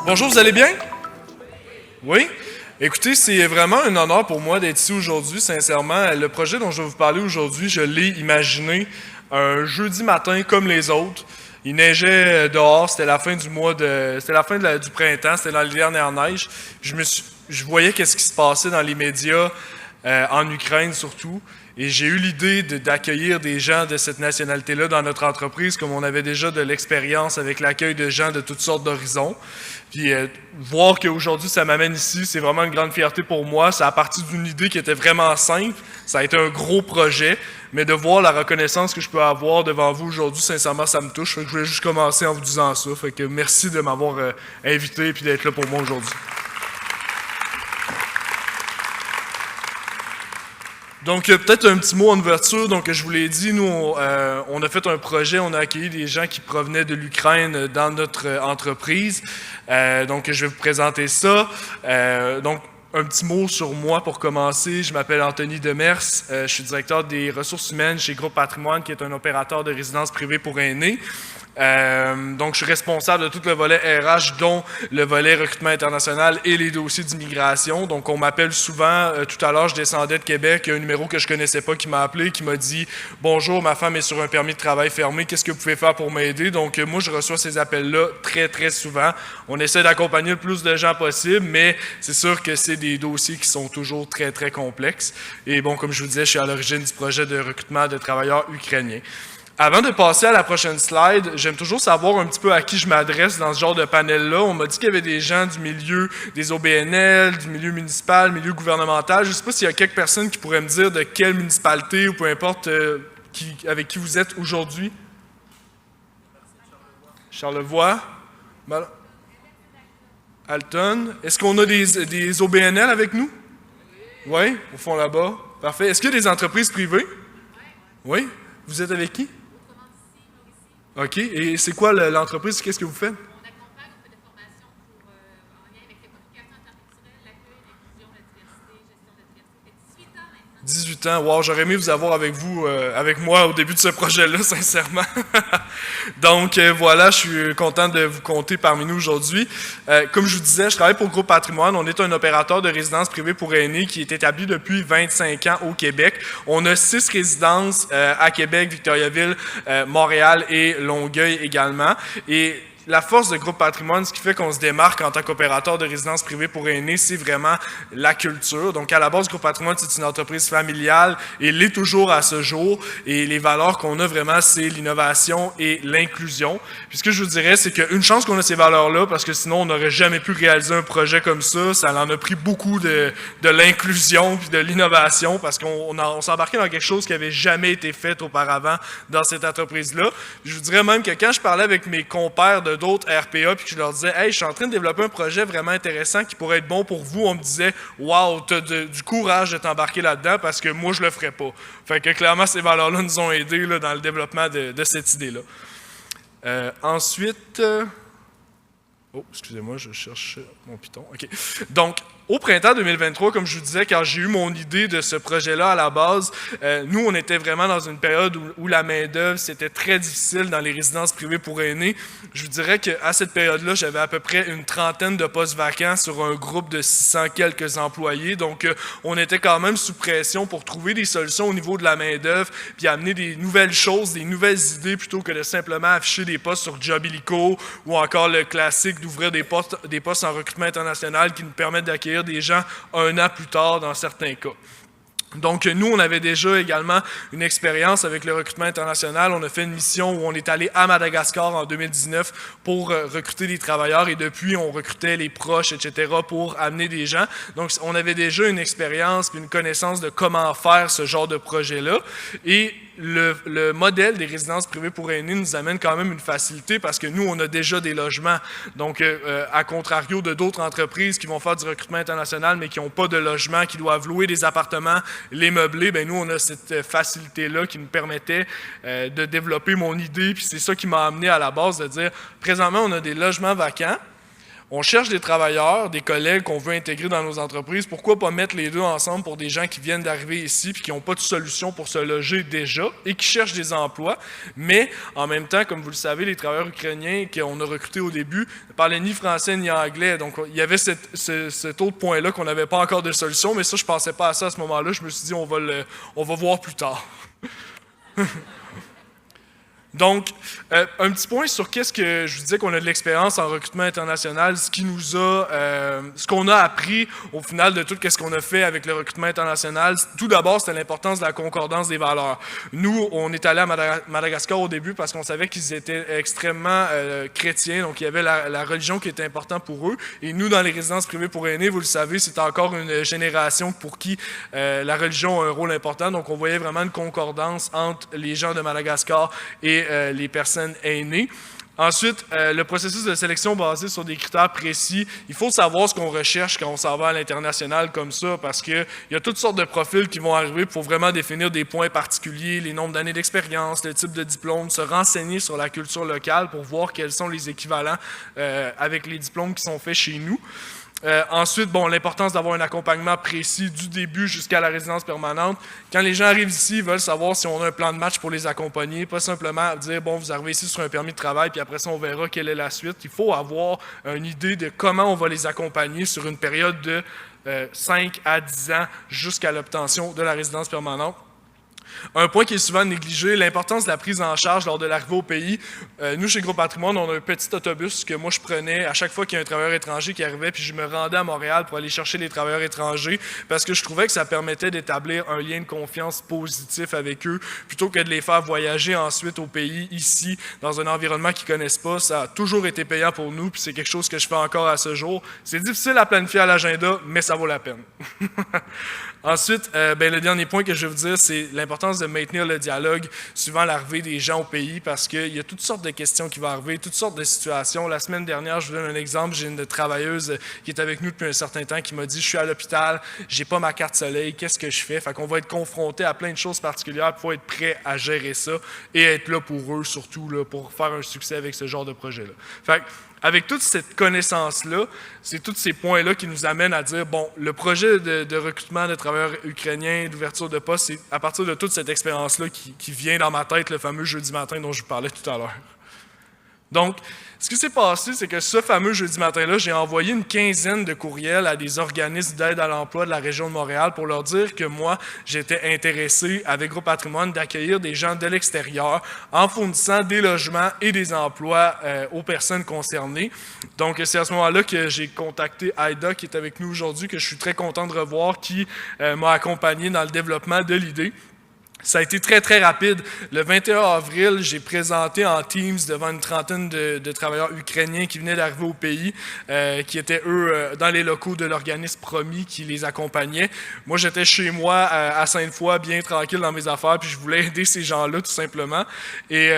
Bonjour, vous allez bien? Oui? Écoutez, c'est vraiment un honneur pour moi d'être ici aujourd'hui, sincèrement. Le projet dont je vais vous parler aujourd'hui, je l'ai imaginé un jeudi matin comme les autres. Il neigeait dehors, c'était la fin du du printemps, c'était dans les dernières neiges. Je voyais qu'est-ce qui se passait dans les médias, en Ukraine surtout. Et j'ai eu l'idée d'accueillir des gens de cette nationalité-là dans notre entreprise, comme on avait déjà de l'expérience avec l'accueil de gens de toutes sortes d'horizons. Puis voir qu'aujourd'hui ça m'amène ici, c'est vraiment une grande fierté pour moi. Ça a parti d'une idée qui était vraiment simple. Ça a été un gros projet, mais de voir la reconnaissance que je peux avoir devant vous aujourd'hui, sincèrement, ça me touche. Fait que je voulais juste commencer en vous disant ça. Fait que merci de m'avoir invité et d'être là pour moi aujourd'hui. Donc, peut-être un petit mot en ouverture. Donc, je vous l'ai dit, nous, on a fait un projet, on a accueilli des gens qui provenaient de l'Ukraine dans notre entreprise. Donc, je vais vous présenter ça. Donc, un petit mot sur moi pour commencer. Je m'appelle Anthony Demers. Je suis directeur des ressources humaines chez Groupe Patrimoine, qui est un opérateur de résidence privée pour aînés. Donc, je suis responsable de tout le volet RH, dont le volet recrutement international et les dossiers d'immigration. Donc, on m'appelle souvent. Tout à l'heure, je descendais de Québec. Il y a un numéro que je connaissais pas qui m'a appelé, qui m'a dit « Bonjour, ma femme est sur un permis de travail fermé. Qu'est-ce que vous pouvez faire pour m'aider? » Donc, moi, je reçois ces appels-là très, très souvent. On essaie d'accompagner le plus de gens possible, mais c'est sûr que c'est des dossiers qui sont toujours très, très complexes. Et bon, comme je vous disais, je suis à l'origine du projet de recrutement de travailleurs ukrainiens. Avant de passer à la prochaine slide, j'aime toujours savoir un petit peu à qui je m'adresse dans ce genre de panel-là. On m'a dit qu'il y avait des gens du milieu des OBNL, du milieu municipal, milieu gouvernemental. Je ne sais pas s'il y a quelques personnes qui pourraient me dire de quelle municipalité ou peu importe avec qui vous êtes aujourd'hui. Charlevoix. Alton. Est-ce qu'on a des OBNL avec nous? Oui, au fond là-bas. Parfait. Est-ce qu'il y a des entreprises privées? Oui. Vous êtes avec qui? OK. Et c'est quoi l'entreprise? Qu'est-ce que vous faites? On accompagne, on fait des formations en lien avec les communications interculturelles, l'accueil, l'inclusion, la diversité, gestion de diversité. Ça fait 18 ans maintenant. 18 ans. Wow, j'aurais aimé vous avoir avec moi au début de ce projet-là, sincèrement. Donc, voilà, je suis content de vous compter parmi nous aujourd'hui. Comme je vous disais, je travaille pour Groupe Patrimoine. On est un opérateur de résidence privée pour aînés qui est établi depuis 25 ans au Québec. On a 6 résidences à Québec, Victoriaville, Montréal et Longueuil également. Et la force de Groupe Patrimoine, ce qui fait qu'on se démarque en tant qu'opérateur de résidence privée pour aînés, c'est vraiment la culture. Donc, à la base, Groupe Patrimoine, c'est une entreprise familiale et l'est toujours à ce jour. Et les valeurs qu'on a vraiment, c'est l'innovation et l'inclusion. Puis ce que je vous dirais, c'est qu'une chance qu'on a ces valeurs-là, parce que sinon, on n'aurait jamais pu réaliser un projet comme ça. Ça en a pris beaucoup de l'inclusion puis de l'innovation, parce qu'on s'est embarqué dans quelque chose qui n'avait jamais été fait auparavant dans cette entreprise-là. Je vous dirais même que quand je parlais avec mes compères de d'autres RPA, puis que je leur disais « Hey, je suis en train de développer un projet vraiment intéressant qui pourrait être bon pour vous », on me disait « Wow, tu as du courage de t'embarquer là-dedans parce que moi, je le ferais pas. » Fait que clairement, ces valeurs-là nous ont aidés là, dans le développement de cette idée-là. Ensuite... Oh, excusez-moi, je cherche mon piton. OK. Donc, au printemps 2023, comme je vous disais, quand j'ai eu mon idée de ce projet-là à la base, nous, on était vraiment dans une période où la main-d'œuvre, c'était très difficile dans les résidences privées pour aînés. Je vous dirais qu'à cette période-là, j'avais à peu près une trentaine de postes vacants sur un groupe de 600 quelques employés. Donc, on était quand même sous pression pour trouver des solutions au niveau de la main-d'œuvre, puis amener des nouvelles choses, des nouvelles idées, plutôt que de simplement afficher des postes sur Job Illico ou encore le classique d'ouvrir des postes en recrutement international qui nous permettent d'accueillir des gens un an plus tard dans certains cas. Donc, nous, on avait déjà également une expérience avec le recrutement international. On a fait une mission où on est allé à Madagascar en 2019 pour recruter des travailleurs et depuis, on recrutait les proches, etc. pour amener des gens. Donc, on avait déjà une expérience et une connaissance de comment faire ce genre de projet-là. Et le modèle des résidences privées pour aînés nous amène quand même une facilité parce que nous, on a déjà des logements. Donc, à contrario de d'autres entreprises qui vont faire du recrutement international mais qui n'ont pas de logement, qui doivent louer des appartements les meubler, ben nous, on a cette facilité-là qui nous permettait de développer mon idée, puis c'est ça qui m'a amené à la base de dire, présentement, on a des logements vacants, on cherche des travailleurs, des collègues qu'on veut intégrer dans nos entreprises. Pourquoi pas mettre les deux ensemble pour des gens qui viennent d'arriver ici puis qui n'ont pas de solution pour se loger déjà et qui cherchent des emplois. Mais en même temps, comme vous le savez, les travailleurs ukrainiens qu'on a recrutés au début ne parlaient ni français ni anglais. Donc il y avait cet autre point-là qu'on n'avait pas encore de solution. Mais ça, je ne pensais pas à ça à ce moment-là. Je me suis dit, on va voir plus tard. Donc, un petit point sur qu'est-ce que je vous disais qu'on a de l'expérience en recrutement international, ce qu'on a appris au final de tout ce qu'on a fait avec le recrutement international. Tout d'abord, c'était l'importance de la concordance des valeurs. Nous, on est allé à Madagascar au début parce qu'on savait qu'ils étaient extrêmement chrétiens, donc il y avait la religion qui était importante pour eux. Et nous, dans les résidences privées pour aînés, vous le savez, c'est encore une génération pour qui la religion a un rôle important. Donc, on voyait vraiment une concordance entre les gens de Madagascar et les personnes aînées. Ensuite, le processus de sélection basé sur des critères précis. Il faut savoir ce qu'on recherche quand on s'en va à l'international comme ça, parce qu'il y a toutes sortes de profils qui vont arriver pour vraiment définir des points particuliers, les nombres d'années d'expérience, le type de diplôme, se renseigner sur la culture locale pour voir quels sont les équivalents avec les diplômes qui sont faits chez nous. Ensuite, l'importance d'avoir un accompagnement précis du début jusqu'à la résidence permanente. Quand les gens arrivent ici, ils veulent savoir si on a un plan de match pour les accompagner, pas simplement dire, vous arrivez ici sur un permis de travail, puis après ça, on verra quelle est la suite. Il faut avoir une idée de comment on va les accompagner sur une période de 5 à 10 ans jusqu'à l'obtention de la résidence permanente. Un point qui est souvent négligé, l'importance de la prise en charge lors de l'arrivée au pays. Nous, chez Groupe Patrimoine, on a un petit autobus que moi je prenais à chaque fois qu'il y a un travailleur étranger qui arrivait, puis je me rendais à Montréal pour aller chercher les travailleurs étrangers parce que je trouvais que ça permettait d'établir un lien de confiance positif avec eux plutôt que de les faire voyager ensuite au pays, ici, dans un environnement qu'ils ne connaissent pas. Ça a toujours été payant pour nous, puis c'est quelque chose que je fais encore à ce jour. C'est difficile à planifier à l'agenda, mais ça vaut la peine. Ensuite, le dernier point que je vais vous dire, c'est l'importance de maintenir le dialogue suivant l'arrivée des gens au pays parce qu'il y a toutes sortes de questions qui vont arriver, toutes sortes de situations. La semaine dernière, je vous donne un exemple, j'ai une travailleuse qui est avec nous depuis un certain temps qui m'a dit « Je suis à l'hôpital, j'ai pas ma carte soleil, qu'est-ce que je fais? » Fait qu'on va être confronté à plein de choses particulières pour être prêt à gérer ça et être là pour eux, surtout là, pour faire un succès avec ce genre de projet-là. Fait avec toute cette connaissance-là, c'est tous ces points-là qui nous amènent à dire, le projet de recrutement de travailleurs ukrainiens, d'ouverture de poste, c'est à partir de toute cette expérience-là qui vient dans ma tête, le fameux jeudi matin dont je vous parlais tout à l'heure. Donc, ce qui s'est passé, c'est que ce fameux jeudi matin-là, j'ai envoyé une quinzaine de courriels à des organismes d'aide à l'emploi de la région de Montréal pour leur dire que moi, j'étais intéressé, avec Groupe Patrimoine, d'accueillir des gens de l'extérieur en fournissant des logements et des emplois aux personnes concernées. Donc, c'est à ce moment-là que j'ai contacté Aïda, qui est avec nous aujourd'hui, que je suis très content de revoir, qui m'a accompagné dans le développement de l'idée. Ça a été très, très rapide. Le 21 avril, j'ai présenté en Teams devant une trentaine de travailleurs ukrainiens qui venaient d'arriver au pays, qui étaient, eux, dans les locaux de l'organisme Promis qui les accompagnait. Moi, j'étais chez moi à Sainte-Foy, bien tranquille dans mes affaires, puis je voulais aider ces gens-là, tout simplement. Et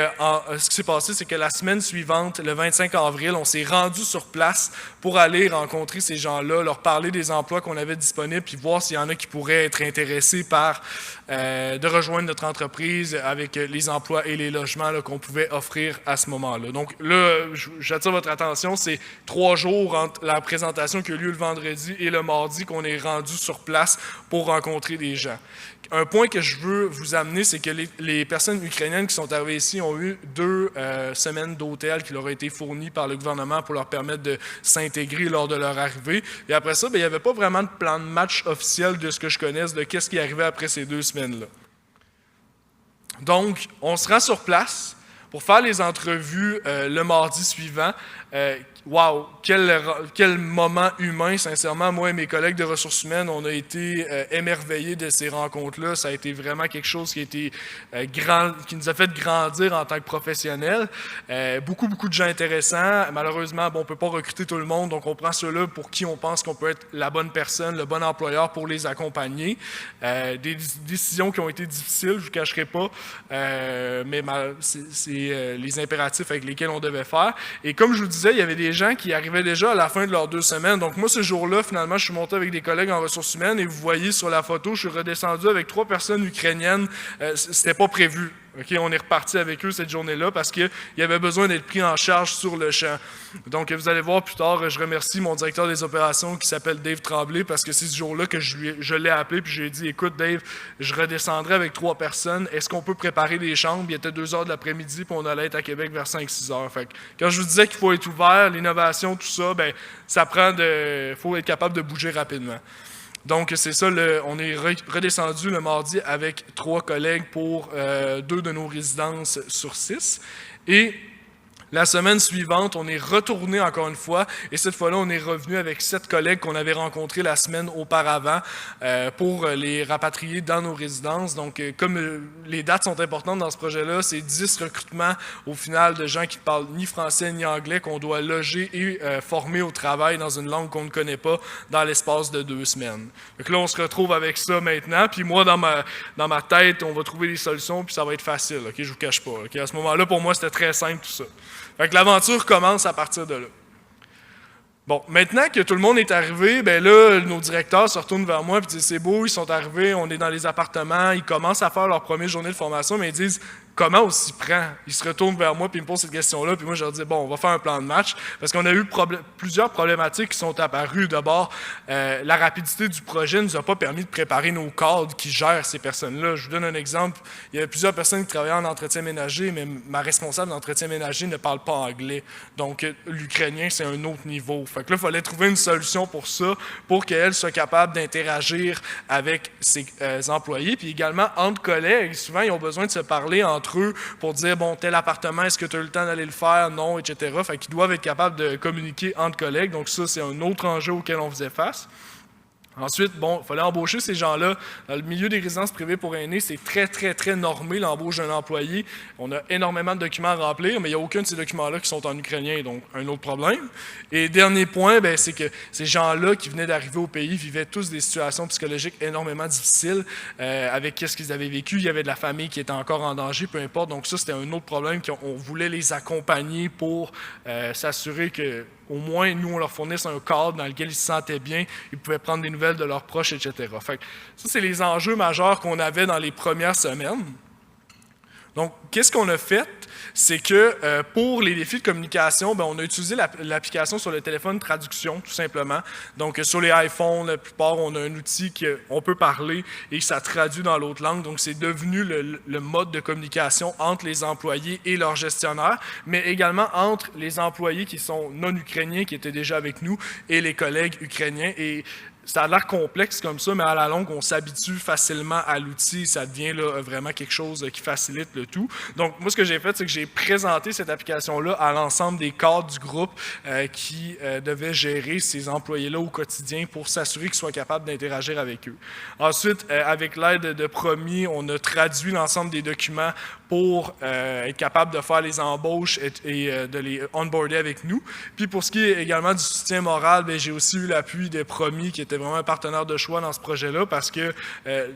ce qui s'est passé, c'est que la semaine suivante, le 25 avril, on s'est rendu sur place pour aller rencontrer ces gens-là, leur parler des emplois qu'on avait disponibles, puis voir s'il y en a qui pourraient être intéressés par de rejoindre notre entreprise avec les emplois et les logements qu'on pouvait offrir à ce moment-là. Donc là, j'attire votre attention, c'est 3 jours entre la présentation qui a lieu le vendredi et le mardi qu'on est rendu sur place pour rencontrer des gens. Un point que je veux vous amener, c'est que les personnes ukrainiennes qui sont arrivées ici ont eu 2 semaines d'hôtel qui leur ont été fournies par le gouvernement pour leur permettre de s'intégrer lors de leur arrivée. Et après ça, il n'y avait pas vraiment de plan de match officiel de ce que je connaisse, de qu'est-ce qui arrivait après ces 2 semaines-là. Donc, on se rend sur place pour faire les entrevues le mardi suivant. Wow, quel moment humain, sincèrement. Moi et mes collègues de ressources humaines, on a été émerveillés de ces rencontres-là. Ça a été vraiment quelque chose qui a été qui nous a fait grandir en tant que professionnels. Beaucoup de gens intéressants. Malheureusement, on ne peut pas recruter tout le monde, donc on prend ceux-là pour qui on pense qu'on peut être la bonne personne, le bon employeur pour les accompagner. Des décisions qui ont été difficiles, je ne vous cacherai pas, mais les impératifs avec lesquels on devait faire. Et comme je vous disais, il y avait des gens qui arrivaient déjà à la fin de leurs 2 semaines. Donc moi, ce jour-là, finalement, je suis monté avec des collègues en ressources humaines et vous voyez sur la photo, je suis redescendu avec 3 personnes ukrainiennes. C'était pas prévu. Okay, on est reparti avec eux cette journée-là parce qu'il y avait besoin d'être pris en charge sur le champ. Donc, vous allez voir plus tard, je remercie mon directeur des opérations qui s'appelle Dave Tremblay parce que c'est ce jour-là que je l'ai appelé puis je lui ai dit « Écoute, Dave, je redescendrai avec 3 personnes. Est-ce qu'on peut préparer des chambres? » Il était 2 heures de l'après-midi puis on allait être à Québec vers 5-6 heures. Fait que, quand je vous disais qu'il faut être ouvert, l'innovation, tout ça, ben ça prend faut être capable de bouger rapidement. Donc, c'est ça, on est redescendu le mardi avec 3 collègues pour 2 de nos résidences sur 6. Et la semaine suivante, on est retourné encore une fois, et cette fois-là, on est revenu avec 7 collègues qu'on avait rencontrés la semaine auparavant pour les rapatrier dans nos résidences. Donc, comme les dates sont importantes dans ce projet-là, c'est 10 recrutements au final de gens qui ne parlent ni français ni anglais qu'on doit loger et former au travail dans une langue qu'on ne connaît pas dans l'espace de 2 semaines. Donc là, on se retrouve avec ça maintenant, puis moi, dans ma tête, on va trouver des solutions, puis ça va être facile, ok? Je ne vous cache pas. Okay? À ce moment-là, pour moi, c'était très simple tout ça. Fait que l'aventure commence à partir de là. Bon, maintenant que tout le monde est arrivé, ben là, nos directeurs se retournent vers moi et disent « C'est beau, ils sont arrivés, on est dans les appartements, ils commencent à faire leur première journée de formation, mais ils disent « Comment on s'y prend? » Ils se retournent vers moi et ils me posent cette question-là, puis moi je leur dis « Bon, on va faire un plan de match. » Parce qu'on a eu plusieurs problématiques qui sont apparues. D'abord, la rapidité du projet ne nous a pas permis de préparer nos cadres qui gèrent ces personnes-là. Je vous donne un exemple. Il y avait plusieurs personnes qui travaillaient en entretien ménager, mais ma responsable d'entretien ménager ne parle pas anglais. Donc, l'ukrainien, c'est un autre niveau. Fait que là, il fallait trouver une solution pour ça, pour qu'elle soit capable d'interagir avec ses employés, puis également entre collègues. Souvent, ils ont besoin de se parler entre eux pour dire, bon, tel appartement, est-ce que tu as eu le temps d'aller le faire? Non, etc. Fait qu'ils doivent être capables de communiquer entre collègues. Donc ça, c'est un autre enjeu auquel on faisait face. Ensuite, bon, il fallait embaucher ces gens-là. Dans le milieu des résidences privées pour aînés, c'est très, très, très normé l'embauche d'un employé. On a énormément de documents à remplir, mais il n'y a aucun de ces documents-là qui sont en ukrainien, donc un autre problème. Et dernier point, ben, c'est que ces gens-là qui venaient d'arriver au pays vivaient tous des situations psychologiques énormément difficiles avec ce qu'ils avaient vécu. Il y avait de la famille qui était encore en danger, peu importe. Donc ça, c'était un autre problème qu'on voulait les accompagner pour s'assurer que au moins, nous, on leur fournisse un cadre dans lequel ils se sentaient bien, ils pouvaient prendre des nouvelles de leurs proches, etc. Fait que ça, c'est les enjeux majeurs qu'on avait dans les premières semaines. Donc, qu'est-ce qu'on a fait? C'est que pour les défis de communication, ben, on a utilisé l'application sur le téléphone traduction, tout simplement. Donc, sur les iPhones, la plupart, on a un outil qu'on peut parler et ça traduit dans l'autre langue. Donc, c'est devenu le mode de communication entre les employés et leurs gestionnaires, mais également entre les employés qui sont non ukrainiens, qui étaient déjà avec nous, et les collègues ukrainiens. Et ça a l'air complexe comme ça, mais à la longue, on s'habitue facilement à l'outil. Ça devient là, vraiment quelque chose qui facilite le tout. Donc, moi, ce que j'ai fait, c'est que j'ai présenté cette application-là à l'ensemble des cadres du groupe qui devaient gérer ces employés-là au quotidien pour s'assurer qu'ils soient capables d'interagir avec eux. Ensuite, avec l'aide de Promis, on a traduit l'ensemble des documents pour être capable de faire les embauches et de les onboarder avec nous. Puis pour ce qui est également du soutien moral, bien, j'ai aussi eu l'appui de Promis, qui était vraiment un partenaire de choix dans ce projet-là, parce que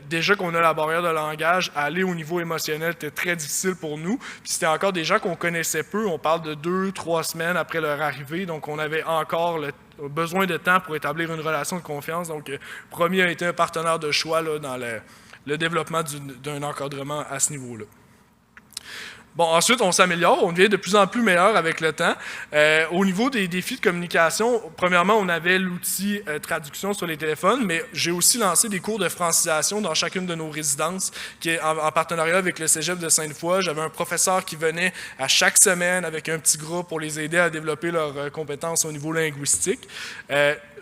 déjà qu'on a la barrière de langage, aller au niveau émotionnel était très difficile pour nous. Puis c'était encore des gens qu'on connaissait peu. On parle de 2-3 semaines après leur arrivée, donc on avait encore besoin de temps pour établir une relation de confiance. Donc Promis a été un partenaire de choix là, dans le développement d'un encadrement à ce niveau-là. Bon, ensuite, on s'améliore, on devient de plus en plus meilleur avec le temps. Au niveau des défis de communication, premièrement, on avait l'outil traduction sur les téléphones, mais j'ai aussi lancé des cours de francisation dans chacune de nos résidences, qui est en partenariat avec le Cégep de Sainte-Foy. J'avais un professeur qui venait à chaque semaine avec un petit groupe pour les aider à développer leurs compétences au niveau linguistique.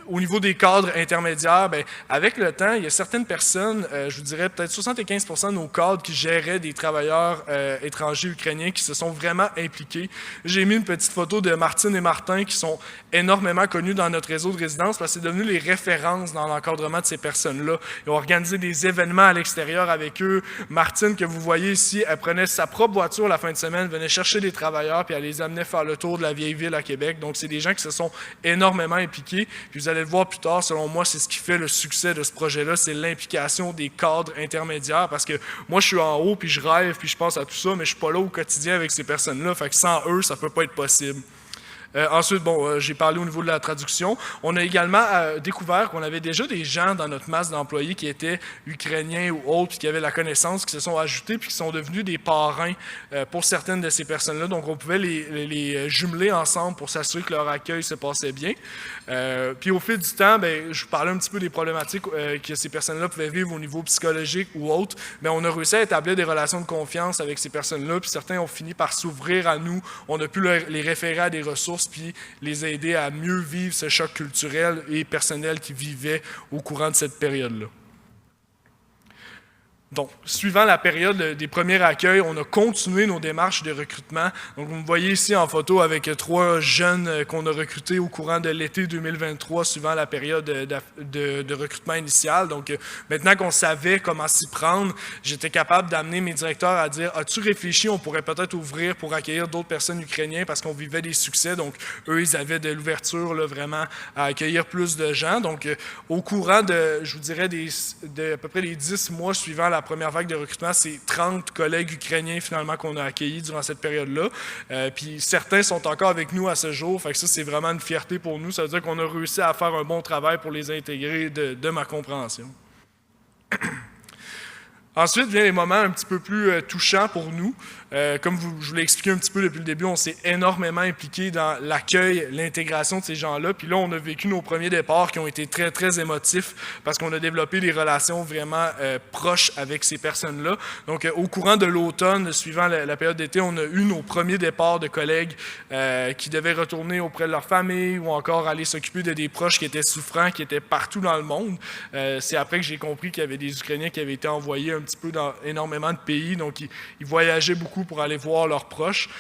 Au niveau des cadres intermédiaires, bien, avec le temps, il y a certaines personnes, je vous dirais peut-être 75% de nos cadres qui géraient des travailleurs étrangers ukrainiens qui se sont vraiment impliqués. J'ai mis une petite photo de Martine et Martin qui sont énormément connus dans notre réseau de résidence parce que c'est devenu les références dans l'encadrement de ces personnes-là. Ils ont organisé des événements à l'extérieur avec eux. Martine, que vous voyez ici, elle prenait sa propre voiture la fin de semaine, venait chercher des travailleurs puis elle les amenait faire le tour de la vieille ville à Québec. Donc, c'est des gens qui se sont énormément impliqués. Puis vous allez le voir plus tard, selon moi, c'est ce qui fait le succès de ce projet-là, c'est l'implication des cadres intermédiaires, parce que moi, je suis en haut, puis je rêve, puis je pense à tout ça, mais je suis pas là au quotidien avec ces personnes-là, fait que sans eux, ça peut pas être possible. Ensuite, j'ai parlé au niveau de la traduction. On a également découvert qu'on avait déjà des gens dans notre masse d'employés qui étaient ukrainiens ou autres, puis qui avaient la connaissance, qui se sont ajoutés, puis qui sont devenus des parrains pour certaines de ces personnes-là. Donc, on pouvait les jumeler ensemble pour s'assurer que leur accueil se passait bien. Puis au fil du temps, je vous parlais un petit peu des problématiques que ces personnes-là pouvaient vivre au niveau psychologique ou autre. Mais on a réussi à établir des relations de confiance avec ces personnes-là, puis certains ont fini par s'ouvrir à nous. On a pu les référer à des ressources, puis les aider à mieux vivre ce choc culturel et personnel qu'ils vivaient au courant de cette période-là. Donc, suivant la période des premiers accueils, on a continué nos démarches de recrutement. Donc, vous me voyez ici en photo avec 3 jeunes qu'on a recrutés au courant de l'été 2023, suivant la période de recrutement initial. Donc, maintenant qu'on savait comment s'y prendre, j'étais capable d'amener mes directeurs à dire « As-tu réfléchi, on pourrait peut-être ouvrir pour accueillir d'autres personnes ukrainiennes parce qu'on vivait des succès. » Donc, eux, ils avaient de l'ouverture là, vraiment à accueillir plus de gens. Donc, au courant de, je vous dirais, de à peu près les 10 mois suivant la première vague de recrutement, c'est 30 collègues ukrainiens finalement qu'on a accueillis durant cette période-là. Puis certains sont encore avec nous à ce jour. Fait que ça, c'est vraiment une fierté pour nous. Ça veut dire qu'on a réussi à faire un bon travail pour les intégrer de ma compréhension. Ensuite, viennent les moments un petit peu plus touchants pour nous. Comme je vous l'ai expliqué un petit peu depuis le début, on s'est énormément impliqué dans l'accueil, l'intégration de ces gens-là. Puis là, on a vécu nos premiers départs qui ont été très, très émotifs parce qu'on a développé des relations vraiment proches avec ces personnes-là. Donc, au courant de l'automne, suivant la période d'été, on a eu nos premiers départs de collègues qui devaient retourner auprès de leur famille ou encore aller s'occuper de des proches qui étaient souffrants, qui étaient partout dans le monde. C'est après que j'ai compris qu'il y avait des Ukrainiens qui avaient été envoyés un petit peu dans énormément de pays. Donc, ils voyageaient beaucoup pour aller voir leurs proches.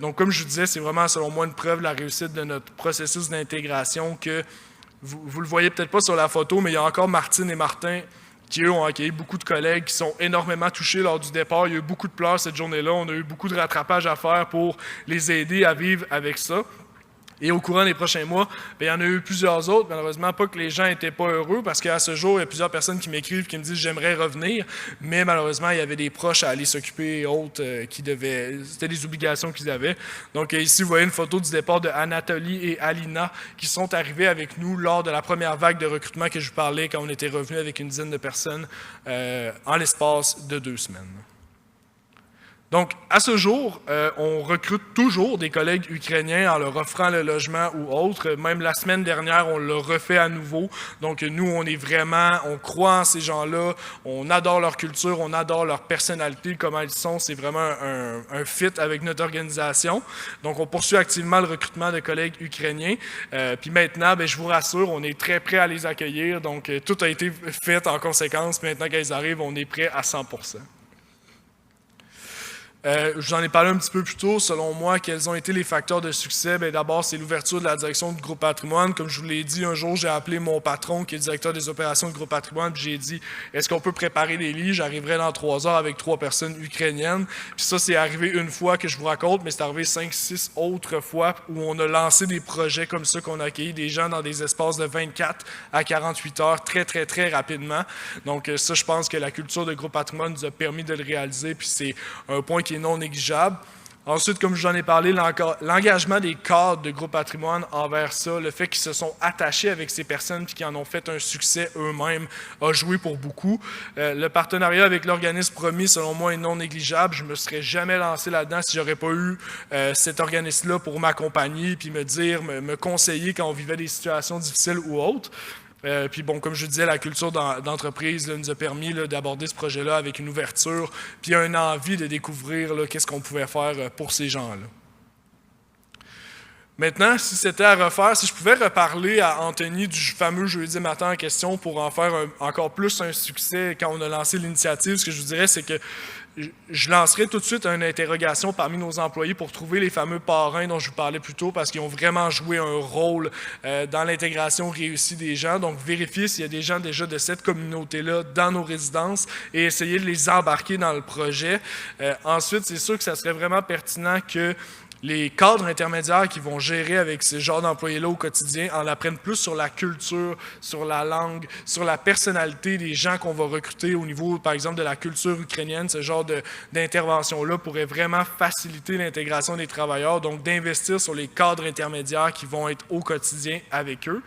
Donc, comme je vous disais, c'est vraiment, selon moi, une preuve de la réussite de notre processus d'intégration que vous le voyez peut-être pas sur la photo, mais il y a encore Martine et Martin qui, eux, ont accueilli beaucoup de collègues qui sont énormément touchés lors du départ. Il y a eu beaucoup de pleurs cette journée-là. On a eu beaucoup de rattrapage à faire pour les aider à vivre avec ça. Et au courant des prochains mois, il y en a eu plusieurs autres. Malheureusement, pas que les gens n'étaient pas heureux, parce qu'à ce jour, il y a plusieurs personnes qui m'écrivent, qui me disent « j'aimerais revenir », mais malheureusement, il y avait des proches à aller s'occuper et autres qui devaient... C'était des obligations qu'ils avaient. Donc ici, vous voyez une photo du départ de Anatoly et Alina, qui sont arrivés avec nous lors de la première vague de recrutement que je vous parlais, quand on était revenu avec une dizaine de personnes en l'espace de 2 semaines. Donc, à ce jour, on recrute toujours des collègues ukrainiens en leur offrant le logement ou autre. Même la semaine dernière, on l'a refait à nouveau. Donc, nous, on croit en ces gens-là, on adore leur culture, on adore leur personnalité, comment ils sont. C'est vraiment un fit avec notre organisation. Donc, on poursuit activement le recrutement de collègues ukrainiens. Puis maintenant, je vous rassure, on est très prêt à les accueillir. Donc, tout a été fait en conséquence. Maintenant qu'ils arrivent, on est prêt à 100%. Je vous en ai parlé un petit peu plus tôt. Selon moi, quels ont été les facteurs de succès? D'abord, c'est l'ouverture de la direction du groupe Patrimoine. Comme je vous l'ai dit, un jour, j'ai appelé mon patron, qui est le directeur des opérations du groupe Patrimoine, puis j'ai dit « Est-ce qu'on peut préparer des lits? J'arriverai dans 3 heures avec 3 personnes ukrainiennes. » Puis ça, c'est arrivé une fois que je vous raconte, mais c'est arrivé 5-6 autres fois où on a lancé des projets comme ça, qu'on a accueilli des gens dans des espaces de 24 à 48 heures très, très, très rapidement. Donc ça, je pense que la culture de groupe Patrimoine nous a permis de le réaliser, puis c'est un point qui est non négligeable. Ensuite, comme je vous en ai parlé, l'engagement des cadres de groupe Patrimoine envers ça, le fait qu'ils se sont attachés avec ces personnes et qui en ont fait un succès eux-mêmes, a joué pour beaucoup. Le partenariat avec l'organisme Promis, selon moi, est non négligeable. Je ne me serais jamais lancé là-dedans si je n'aurais pas eu cet organisme-là pour m'accompagner et me conseiller quand on vivait des situations difficiles ou autres. Puis bon, comme je disais, la culture d'entreprise nous a permis d'aborder ce projet-là avec une ouverture, puis une envie de découvrir qu'est-ce qu'on pouvait faire pour ces gens-là. Maintenant, si c'était à refaire, si je pouvais reparler à Anthony du fameux jeudi matin en question pour en faire encore plus un succès quand on a lancé l'initiative, ce que je vous dirais, c'est que je lancerai tout de suite une interrogation parmi nos employés pour trouver les fameux parrains dont je vous parlais plus tôt, parce qu'ils ont vraiment joué un rôle dans l'intégration réussie des gens. Donc, vérifier s'il y a des gens déjà de cette communauté-là dans nos résidences et essayer de les embarquer dans le projet. Ensuite, c'est sûr que ça serait vraiment pertinent que les cadres intermédiaires qui vont gérer avec ce genre d'employés-là au quotidien en apprennent plus sur la culture, sur la langue, sur la personnalité des gens qu'on va recruter au niveau, par exemple, de la culture ukrainienne. Ce genre d'intervention-là pourrait vraiment faciliter l'intégration des travailleurs, donc d'investir sur les cadres intermédiaires qui vont être au quotidien avec eux.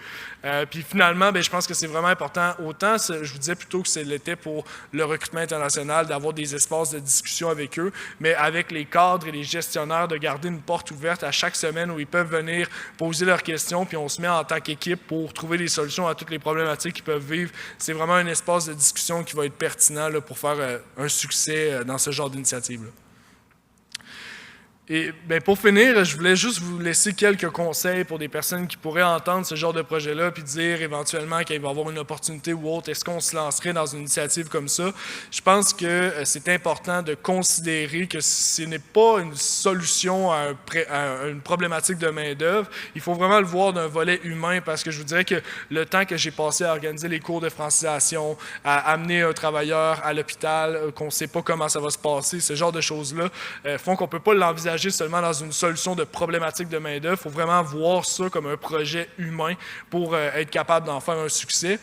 Puis finalement, je pense que c'est vraiment important, autant je vous disais plutôt que c'était pour le recrutement international, d'avoir des espaces de discussion avec eux, mais avec les cadres et les gestionnaires, de garder une porte ouverte à chaque semaine où ils peuvent venir poser leurs questions, puis on se met en tant qu'équipe pour trouver des solutions à toutes les problématiques qu'ils peuvent vivre. C'est vraiment un espace de discussion qui va être pertinent là, pour faire un succès dans ce genre d'initiative-là. Et pour finir, je voulais juste vous laisser quelques conseils pour des personnes qui pourraient entendre ce genre de projet-là puis dire éventuellement qu'il va y avoir une opportunité ou autre, est-ce qu'on se lancerait dans une initiative comme ça? Je pense que c'est important de considérer que ce n'est pas une solution à une problématique de main-d'œuvre. Il faut vraiment le voir d'un volet humain parce que je vous dirais que le temps que j'ai passé à organiser les cours de francisation, à amener un travailleur à l'hôpital, qu'on ne sait pas comment ça va se passer, ce genre de choses-là, font qu'on ne peut pas l'envisager seulement dans une solution de problématique de main-d'œuvre. Il faut vraiment voir ça comme un projet humain pour être capable d'en faire un succès.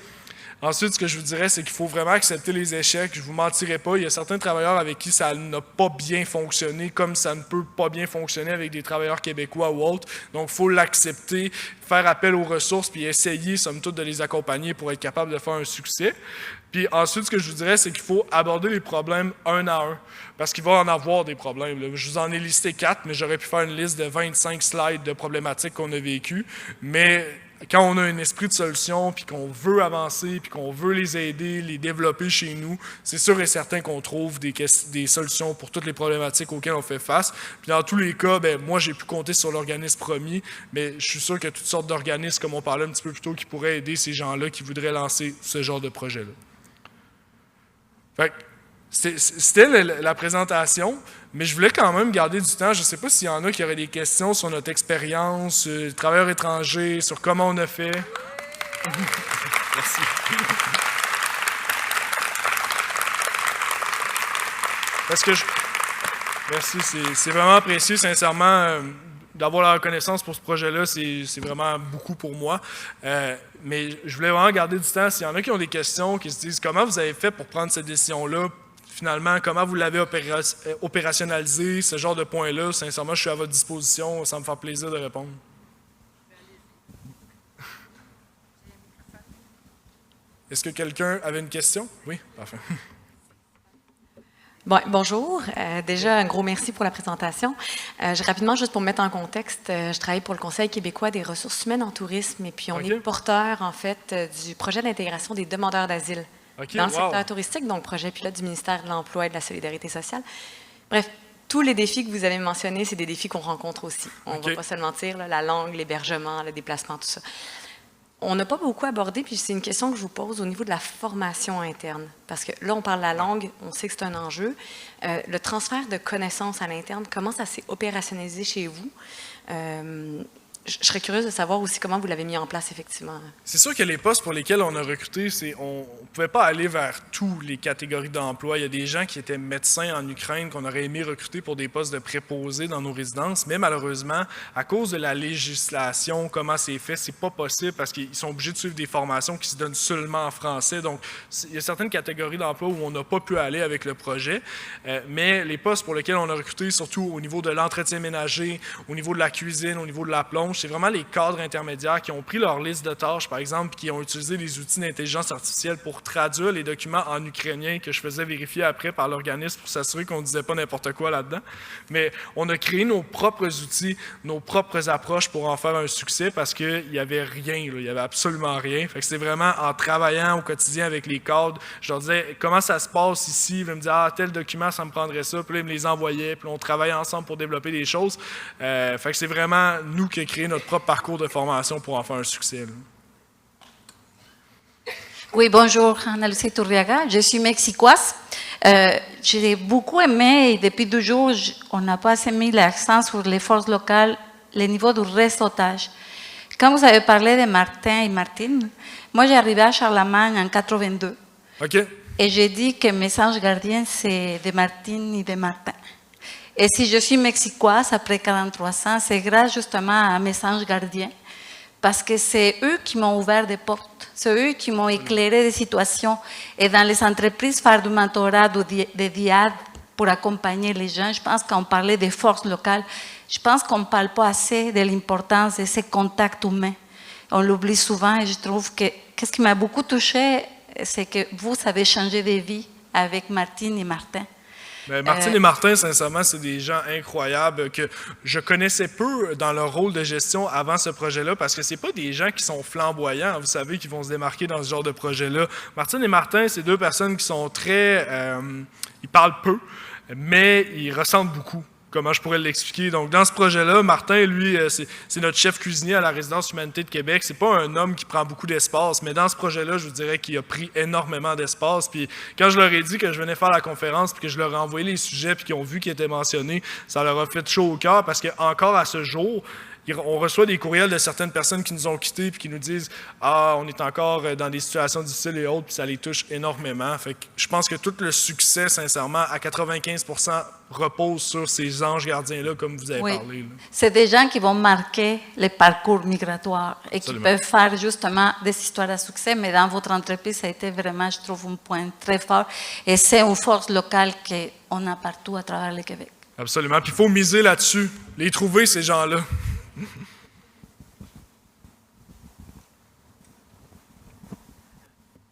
Ensuite, ce que je vous dirais, c'est qu'il faut vraiment accepter les échecs. Je ne vous mentirai pas, il y a certains travailleurs avec qui ça n'a pas bien fonctionné, comme ça ne peut pas bien fonctionner avec des travailleurs québécois ou autres. Donc, il faut l'accepter, faire appel aux ressources, puis essayer, somme toute, de les accompagner pour être capable de faire un succès. Puis ensuite, ce que je vous dirais, c'est qu'il faut aborder les problèmes un à un, parce qu'il va en avoir des problèmes. Là. Je vous en ai listé 4, mais j'aurais pu faire une liste de 25 slides de problématiques qu'on a vécues. Mais quand on a un esprit de solution, puis qu'on veut avancer, puis qu'on veut les aider, les développer chez nous, c'est sûr et certain qu'on trouve des solutions pour toutes les problématiques auxquelles on fait face. Puis dans tous les cas, moi, j'ai pu compter sur l'organisme promis, mais je suis sûr qu'il y a toutes sortes d'organismes, comme on parlait un petit peu plus tôt, qui pourraient aider ces gens-là qui voudraient lancer ce genre de projet-là. Fait que c'était la présentation, mais je voulais quand même garder du temps. Je ne sais pas s'il y en a qui auraient des questions sur notre expérience, travailleurs étrangers, sur comment on a fait. Merci. Parce que merci, c'est vraiment apprécié, sincèrement. D'avoir la reconnaissance pour ce projet-là, c'est vraiment beaucoup pour moi. Mais je voulais vraiment garder du temps. S'il y en a qui ont des questions, qui se disent comment vous avez fait pour prendre cette décision-là, finalement, comment vous l'avez opérationnalisé, ce genre de points-là, sincèrement, je suis à votre disposition. Ça me fait plaisir de répondre. Est-ce que quelqu'un avait une question? Oui, parfait. Bon, bonjour. Déjà, un gros merci pour la présentation. Rapidement, juste pour me mettre en contexte, je travaille pour le Conseil québécois des ressources humaines en tourisme et puis on est porteur, en fait, du projet d'intégration des demandeurs d'asile dans le secteur touristique, donc projet pilote du ministère de l'Emploi et de la Solidarité sociale. Bref, tous les défis que vous avez mentionnés, c'est des défis qu'on rencontre aussi. On ne va pas se le mentir, là, la langue, l'hébergement, le déplacement, tout ça. On n'a pas beaucoup abordé, puis c'est une question que je vous pose au niveau de la formation interne. Parce que là, on parle de la langue, on sait que c'est un enjeu. Le transfert de connaissances à l'interne, comment ça s'est opérationnalisé chez vous? Je serais curieuse de savoir aussi comment vous l'avez mis en place, effectivement. C'est sûr que les postes pour lesquels on a recruté, on ne pouvait pas aller vers toutes les catégories d'emploi. Il y a des gens qui étaient médecins en Ukraine qu'on aurait aimé recruter pour des postes de préposés dans nos résidences, mais malheureusement, à cause de la législation, comment c'est fait, c'est pas possible parce qu'ils sont obligés de suivre des formations qui se donnent seulement en français. Donc, il y a certaines catégories d'emploi où on n'a pas pu aller avec le projet, mais les postes pour lesquels on a recruté, surtout au niveau de l'entretien ménager, au niveau de la cuisine, au niveau de la plonge, c'est vraiment les cadres intermédiaires qui ont pris leur liste de tâches, par exemple, qui ont utilisé les outils d'intelligence artificielle pour traduire les documents en ukrainien que je faisais vérifier après par l'organisme pour s'assurer qu'on ne disait pas n'importe quoi là-dedans. Mais on a créé nos propres outils, nos propres approches pour en faire un succès parce qu'il n'y avait rien, là, il n'y avait absolument rien. Fait que c'est vraiment en travaillant au quotidien avec les cadres, je leur disais comment ça se passe ici, ils me disaient tel document, ça me prendrait ça, puis là, ils me les envoyaient, puis on travaillait ensemble pour développer des choses. Fait que c'est vraiment nous qui avons créé notre propre parcours de formation pour en faire un succès. Là. Oui, bonjour, Ana-Lucia Turriaga, je suis mexicoise. J'ai beaucoup aimé, et depuis toujours, on n'a pas assez mis l'accent sur les forces locales, le niveau du réseautage. Quand vous avez parlé de Martin et Martine, moi j'ai arrivé à Charlemagne en 82. OK. Et j'ai dit que mes anges gardiens, c'est de Martine et de Martin. Et si je suis mexicoise après 43 ans, c'est grâce justement à mes anges gardiens, parce que c'est eux qui m'ont ouvert des portes, c'est eux qui m'ont éclairé des situations. Et dans les entreprises, faire du mentorat, de diade pour accompagner les gens, je pense qu'on parlait des forces locales, je pense qu'on ne parle pas assez de l'importance de ces contacts humains. On l'oublie souvent et je trouve que ce qui m'a beaucoup touchée, c'est que vous avez changé de vie avec Martine et Martin. Ben, Martine et Martin, sincèrement, c'est des gens incroyables que je connaissais peu dans leur rôle de gestion avant ce projet-là, parce que c'est pas des gens qui sont flamboyants, vous savez, qui vont se démarquer dans ce genre de projet-là. Martine et Martin, c'est deux personnes qui sont très... ils parlent peu, mais ils ressentent beaucoup. Comment je pourrais l'expliquer? Donc, dans ce projet-là, Martin, lui, c'est notre chef cuisinier à la Résidence Humanité de Québec. C'est pas un homme qui prend beaucoup d'espace, mais dans ce projet-là, je vous dirais qu'il a pris énormément d'espace. Puis quand je leur ai dit que je venais faire la conférence, puis que je leur ai envoyé les sujets, puis qu'ils ont vu qu'ils étaient mentionnés, ça leur a fait chaud au cœur, parce qu'encore à ce jour, on reçoit des courriels de certaines personnes qui nous ont quittés puis qui nous disent « Ah, on est encore dans des situations difficiles et autres », puis ça les touche énormément. Fait que je pense que tout le succès, sincèrement, à 95%, repose sur ces anges gardiens-là, comme vous avez parlé. C'est des gens qui vont marquer les parcours migratoires et qui peuvent faire justement des histoires à succès, mais dans votre entreprise, ça a été vraiment, je trouve, un point très fort. Et c'est une force locale qu'on a partout à travers le Québec. Absolument. Puis il faut miser là-dessus, les trouver, ces gens-là.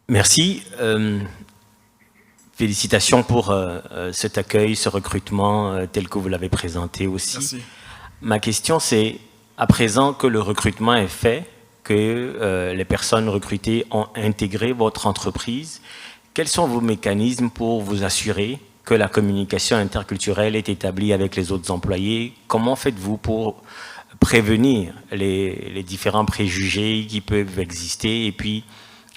Merci. Félicitations pour cet accueil, ce recrutement tel que vous l'avez présenté aussi. Merci. Ma question, c'est, à présent que le recrutement est fait, que les personnes recrutées ont intégré votre entreprise, quels sont vos mécanismes pour vous assurer que la communication interculturelle est établie avec les autres employés? Comment faites-vous pour prévenir les différents préjugés qui peuvent exister, et puis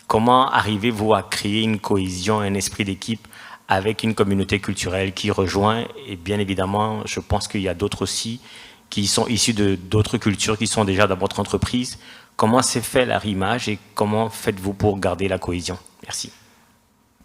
comment arrivez-vous à créer une cohésion, un esprit d'équipe avec une communauté culturelle qui rejoint? Et bien évidemment, je pense qu'il y a d'autres aussi qui sont issus d'autres cultures qui sont déjà dans votre entreprise. Comment s'est fait l'arrimage et comment faites-vous pour garder la cohésion? Merci.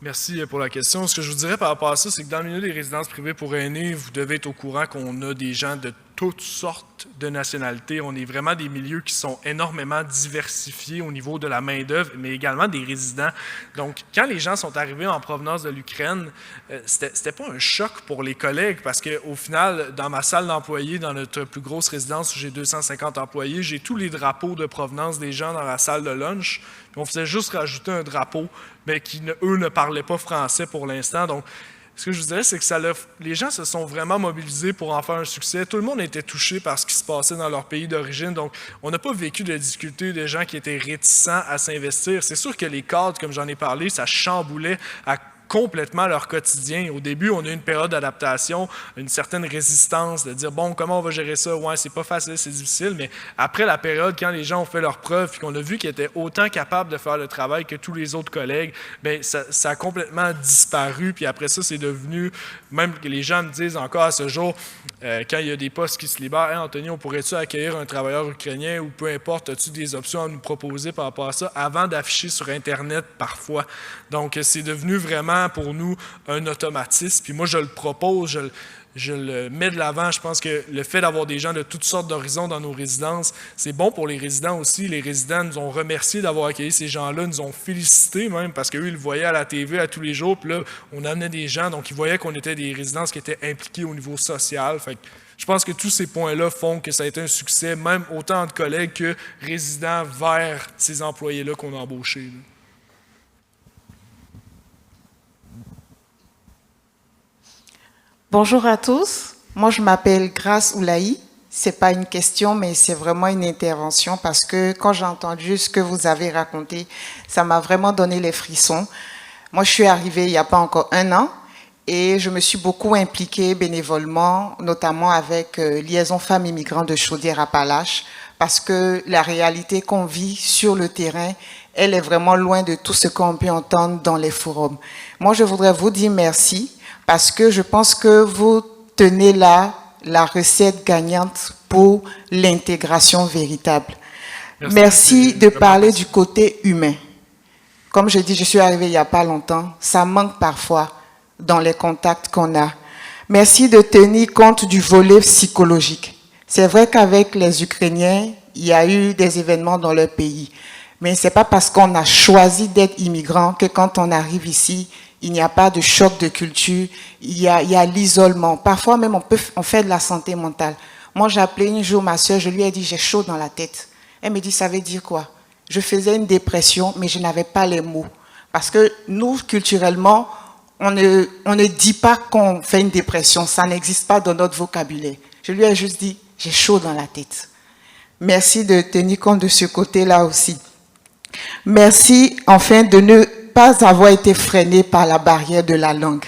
Merci pour la question. Ce que je vous dirais par rapport à ça, c'est que dans le milieu des résidences privées pour aînés, vous devez être au courant qu'on a des gens de toutes sortes de nationalités. On est vraiment des milieux qui sont énormément diversifiés au niveau de la main-d'œuvre, mais également des résidents. Donc, quand les gens sont arrivés en provenance de l'Ukraine, c'était pas un choc pour les collègues, parce qu'au final, dans ma salle d'employés, dans notre plus grosse résidence où j'ai 250 employés, j'ai tous les drapeaux de provenance des gens dans la salle de lunch. Puis on faisait juste rajouter un drapeau, mais qui, eux, ne parlaient pas français pour l'instant. Donc, ce que je vous dirais, c'est que les gens se sont vraiment mobilisés pour en faire un succès. Tout le monde était touché par ce qui se passait dans leur pays d'origine. Donc, on n'a pas vécu de difficultés de gens qui étaient réticents à s'investir. C'est sûr que les cadres, comme j'en ai parlé, ça chamboulait complètement leur quotidien. Au début, on a eu une période d'adaptation, une certaine résistance, de dire, bon, comment on va gérer ça? Ouais, c'est pas facile, c'est difficile, mais après la période, quand les gens ont fait leurs preuves et qu'on a vu qu'ils étaient autant capables de faire le travail que tous les autres collègues, bien, ça a complètement disparu. Puis après ça, c'est devenu, même que les gens me disent encore à ce jour, quand il y a des postes qui se libèrent, hey, Anthony, on pourrait-tu accueillir un travailleur ukrainien ou peu importe, as-tu des options à nous proposer par rapport à ça, avant d'afficher sur Internet parfois. Donc, c'est devenu vraiment pour nous un automatisme. Puis moi, je le propose, je le mets de l'avant. Je pense que le fait d'avoir des gens de toutes sortes d'horizons dans nos résidences, c'est bon pour les résidents aussi. Les résidents nous ont remercié d'avoir accueilli ces gens-là, nous ont félicités même, parce qu'eux, ils le voyaient à la TV à tous les jours. Puis là, on amenait des gens, donc ils voyaient qu'on était des résidences qui étaient impliquées au niveau social. Fait que je pense que tous ces points-là font que ça a été un succès, même autant de collègues que résidents vers ces employés-là qu'on a embauchés. Là. Bonjour à tous, moi je m'appelle Grace Oulaï. C'est pas une question, mais c'est vraiment une intervention parce que quand j'ai entendu ce que vous avez raconté, ça m'a vraiment donné les frissons. Moi je suis arrivée il n'y a pas encore 1 an et je me suis beaucoup impliquée bénévolement, notamment avec Liaison Femmes Immigrantes de Chaudière-Appalaches, parce que la réalité qu'on vit sur le terrain, elle est vraiment loin de tout ce qu'on peut entendre dans les forums. Moi je voudrais vous dire merci, parce que je pense que vous tenez là la recette gagnante pour l'intégration véritable. Merci de parler du côté humain. Comme je dis, je suis arrivée il n'y a pas longtemps, ça manque parfois dans les contacts qu'on a. Merci de tenir compte du volet psychologique. C'est vrai qu'avec les Ukrainiens, il y a eu des événements dans leur pays. Mais ce n'est pas parce qu'on a choisi d'être immigrant que quand on arrive ici, il n'y a pas de choc de culture, il y a l'isolement. Parfois même, on fait de la santé mentale. Moi, j'ai appelé un jour ma soeur, je lui ai dit, j'ai chaud dans la tête. Elle me dit, ça veut dire quoi? Je faisais une dépression, mais je n'avais pas les mots. Parce que nous, culturellement, on ne dit pas qu'on fait une dépression, ça n'existe pas dans notre vocabulaire. Je lui ai juste dit, j'ai chaud dans la tête. Merci de tenir compte de ce côté-là aussi. Merci, enfin, de ne pas avoir été freiné par la barrière de la langue,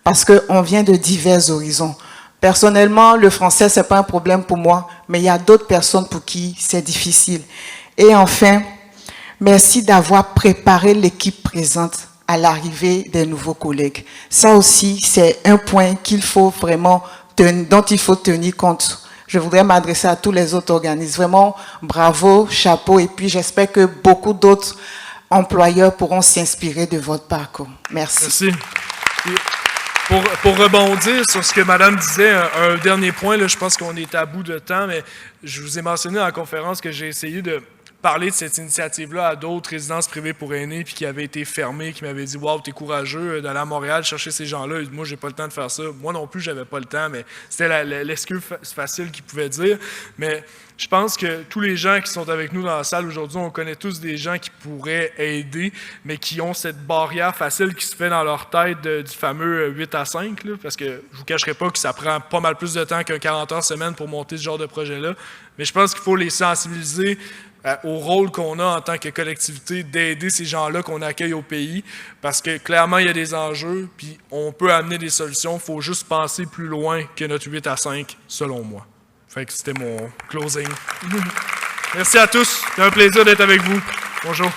parce qu'on vient de divers horizons. Personnellement, le français, ce n'est pas un problème pour moi, mais il y a d'autres personnes pour qui c'est difficile. Et enfin, merci d'avoir préparé l'équipe présente à l'arrivée des nouveaux collègues. Ça aussi, c'est un point qu'il faut vraiment dont il faut tenir compte. Je voudrais m'adresser à tous les autres organismes. Vraiment, bravo, chapeau, et puis j'espère que beaucoup d'autres employeurs pourront s'inspirer de votre parcours. Merci. Merci. Pour rebondir sur ce que Madame disait, un dernier point, là, je pense qu'on est à bout de temps, mais je vous ai mentionné dans la conférence que j'ai essayé de parler de cette initiative-là à d'autres résidences privées pour aînés puis qui avaient été fermées, qui m'avaient dit « Wow, t'es courageux d'aller à Montréal chercher ces gens-là. » Moi, j'ai pas le temps de faire ça. Moi non plus, j'avais pas le temps, mais c'était l'excuse facile qu'ils pouvaient dire. Mais je pense que tous les gens qui sont avec nous dans la salle aujourd'hui, on connaît tous des gens qui pourraient aider, mais qui ont cette barrière facile qui se fait dans leur tête du fameux 8 à 5, là, parce que je vous cacherai pas que ça prend pas mal plus de temps qu'un 40 heures semaine pour monter ce genre de projet-là. Mais je pense qu'il faut les sensibiliser au rôle qu'on a en tant que collectivité d'aider ces gens-là qu'on accueille au pays, parce que clairement, il y a des enjeux, puis on peut amener des solutions, il faut juste penser plus loin que notre 8 à 5, selon moi. Fait que c'était mon closing. Merci à tous, c'était un plaisir d'être avec vous. Bonjour.